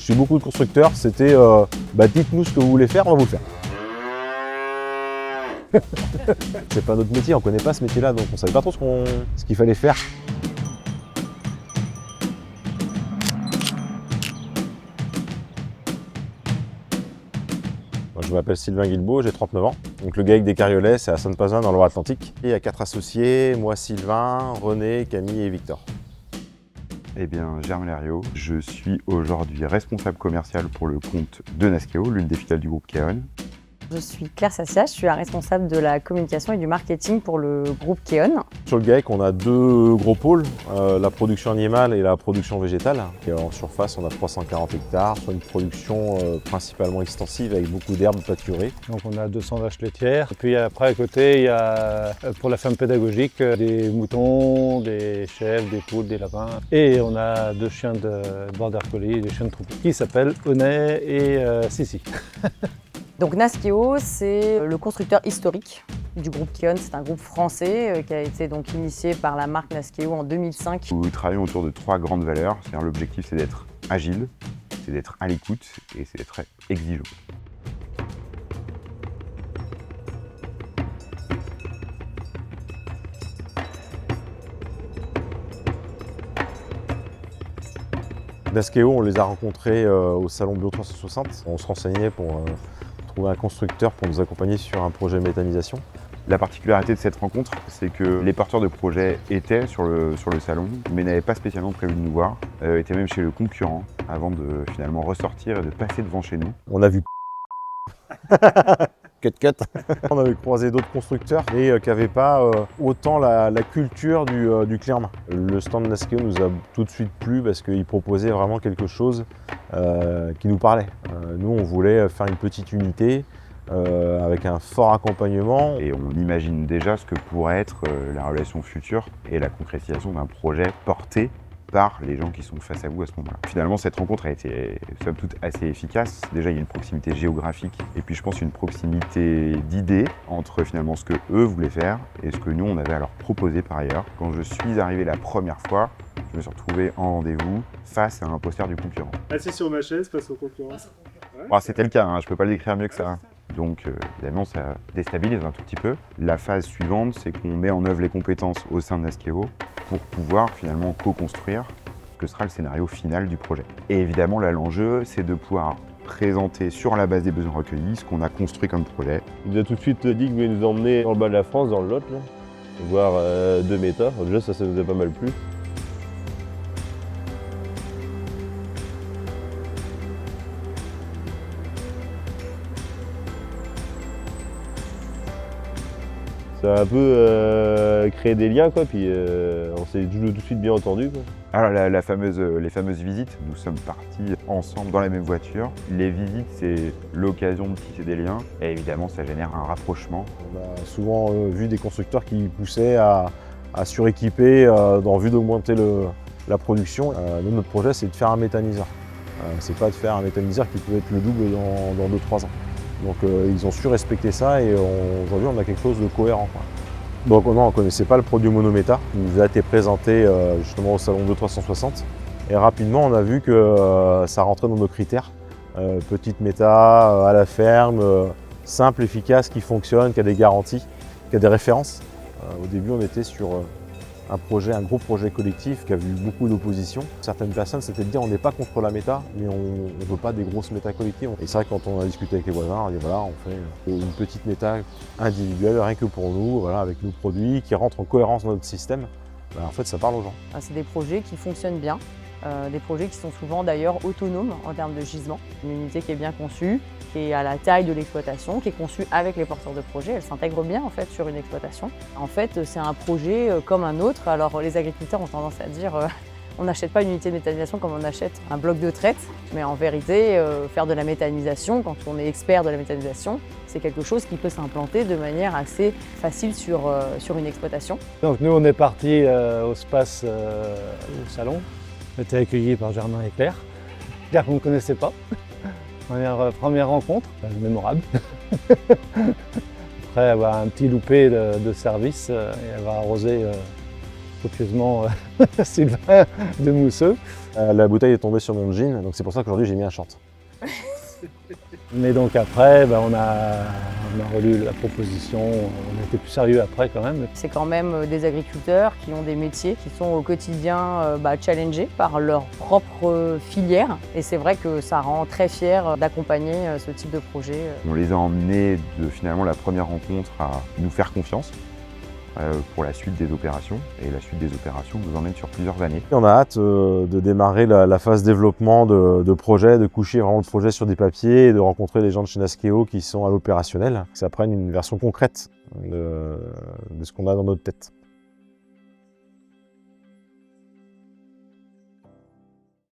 Chez beaucoup de constructeurs, c'était dites-nous ce que vous voulez faire, on va vous le faire. C'est pas notre métier, on connaît pas ce métier-là, donc on savait pas trop ce qu'il fallait faire. Je m'appelle Sylvain Guilbeault, j'ai 39 ans. Donc le GAEC des Cariolais, c'est à Sainte-Pazin dans le Loire-Atlantique. Et il y a 4 associés, moi Sylvain, René, Camille et Victor. Eh bien, Germain Lériot, je suis aujourd'hui responsable commercial pour le compte de Nasqueo, l'une des filiales du groupe Keon. Je suis Claire Sassia, je suis la responsable de la communication et du marketing pour le groupe Keon. Sur le GAEC, on a 2 gros pôles, la production animale et la production végétale. Et en surface, on a 340 hectares sur une production principalement extensive avec beaucoup d'herbes pâturées. Donc on a 200 vaches laitières. Et puis après à côté, il y a pour la ferme pédagogique des moutons, des chèvres, des poules, des lapins. Et on a 2 chiens de border collie, des chiens de troupeau qui s'appellent Honey et Sissi. Donc Nasqueo, c'est le constructeur historique du groupe Keon. C'est un groupe français qui a été donc initié par la marque Nasqueo en 2005. Nous travaillons autour de 3 grandes valeurs. C'est-à-dire l'objectif, c'est d'être agile, c'est d'être à l'écoute et c'est d'être exigeant. Nasqueo, on les a rencontrés au salon Bio 360. On se renseignait pour trouver un constructeur pour nous accompagner sur un projet méthanisation. La particularité de cette rencontre, c'est que les porteurs de projets étaient sur le salon, mais n'avaient pas spécialement prévu de nous voir, étaient même chez le concurrent, avant de finalement ressortir et de passer devant chez nous. On a vu cut. On avait croisé d'autres constructeurs et qui n'avaient pas autant la culture du clé en main. Le stand Nasqueo nous a tout de suite plu parce qu'il proposait vraiment quelque chose qui nous parlait. Nous, on voulait faire une petite unité avec un fort accompagnement. Et on imagine déjà ce que pourrait être la relation future et la concrétisation d'un projet porté par les gens qui sont face à vous à ce moment-là. Finalement, cette rencontre a été, somme toute, assez efficace. Déjà, il y a une proximité géographique et puis je pense une proximité d'idées entre finalement ce que eux voulaient faire et ce que nous, on avait à leur proposer par ailleurs. Quand je suis arrivé la première fois, je me suis retrouvé en rendez-vous face à un poster du concurrent. Assis sur ma chaise face au concurrent. Bon, c'était le cas, hein, je peux pas le décrire mieux que ça. Donc évidemment, ça déstabilise un tout petit peu. La phase suivante, c'est qu'on met en œuvre les compétences au sein de Nasqueo pour pouvoir finalement co-construire ce que sera le scénario final du projet. Et évidemment, là, l'enjeu, c'est de pouvoir présenter sur la base des besoins recueillis ce qu'on a construit comme projet. Il nous a tout de suite dit qu'il voulait nous emmener dans le bas de la France, dans le Lot, là, voir 2 méta. Déjà, ça nous a pas mal plu. Ça a un peu créé des liens, quoi, puis on s'est tout de suite bien entendu, quoi. Alors les fameuses visites, nous sommes partis ensemble dans la même voiture. Les visites, c'est l'occasion de tisser des liens et évidemment, ça génère un rapprochement. On a souvent vu des constructeurs qui poussaient à suréquiper dans vue d'augmenter la production. Nous, notre projet, c'est de faire un méthaniseur. C'est pas de faire un méthaniseur qui peut être le double dans 2-3 ans. Donc ils ont su respecter ça et aujourd'hui on a quelque chose de cohérent, quoi. Donc non, on ne connaissait pas le produit Monometa, il nous a été présenté justement au salon Bio 360 et rapidement on a vu que ça rentrait dans nos critères. Petite méta, à la ferme, simple, efficace, qui fonctionne, qui a des garanties, qui a des références. Au début on était sur un gros projet collectif qui a vu beaucoup d'opposition. Certaines personnes s'étaient dit on n'est pas contre la méta, mais on ne veut pas des grosses méta collectives. Et c'est vrai que quand on a discuté avec les voisins, on a dit voilà, on fait une petite méta individuelle, rien que pour nous, voilà, avec nos produits, qui rentrent en cohérence dans notre système. Ben, en fait, ça parle aux gens. C'est des projets qui fonctionnent bien, des projets qui sont souvent d'ailleurs autonomes en termes de gisement. Une unité qui est bien conçue, qui est à la taille de l'exploitation, qui est conçue avec les porteurs de projet. Elle s'intègre bien en fait sur une exploitation. En fait, c'est un projet comme un autre. Alors les agriculteurs ont tendance à dire on n'achète pas une unité de méthanisation comme on achète un bloc de traite. Mais en vérité, faire de la méthanisation, quand on est expert de la méthanisation, c'est quelque chose qui peut s'implanter de manière assez facile sur une exploitation. Donc nous, on est partis au SPACE au salon. On a été accueillis par Germain et Claire qu'on ne connaissait pas. Première rencontre, mémorable. Après avoir un petit loupé de service et avoir arrosé copieusement Sylvain de Mousseux. La bouteille est tombée sur mon jean, donc c'est pour ça qu'aujourd'hui j'ai mis un short. Mais donc après, on a relu la proposition, on a été plus sérieux après quand même. C'est quand même des agriculteurs qui ont des métiers qui sont au quotidien challengés par leur propre filière. Et c'est vrai que ça rend très fier d'accompagner ce type de projet. On les a emmenés de finalement la première rencontre à nous faire confiance pour la suite des opérations. Et la suite des opérations nous emmène sur plusieurs années. On a hâte de démarrer la phase développement de projet, de coucher vraiment le projet sur des papiers et de rencontrer les gens de chez Nasqueo qui sont à l'opérationnel. Que ça prenne une version concrète de ce qu'on a dans notre tête.